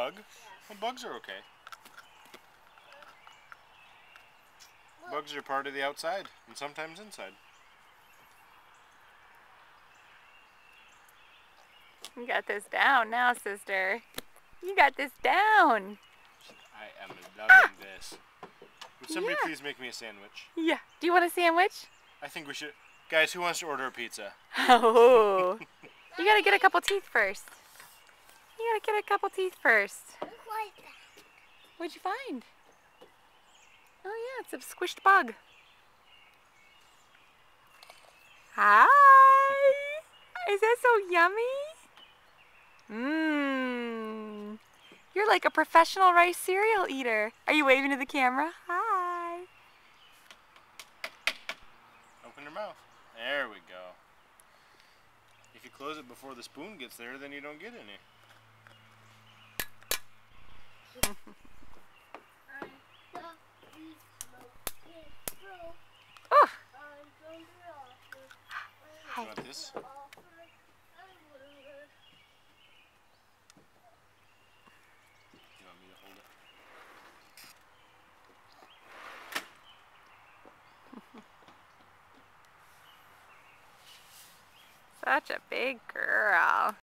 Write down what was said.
bug? Well, bugs are okay. Bugs are part of the outside, and sometimes inside. You got this down now, sister. You got this down. I am loving this. Would somebody please make me a sandwich? Yeah. Do you want a sandwich? I think we should. Guys, who wants to order a pizza? Oh. You gotta get a couple teeth first. You gotta get a couple teeth first. What'd you find? Oh yeah, it's a squished bug. Hi! Is that so yummy? Mmm. You're like a professional rice cereal eater. Are you waving to the camera? Hi. Open your mouth. There we go. If you close it before the spoon gets there, then you don't get any. Oh. Hi. You want this? You want me to hold it? Such a big girl.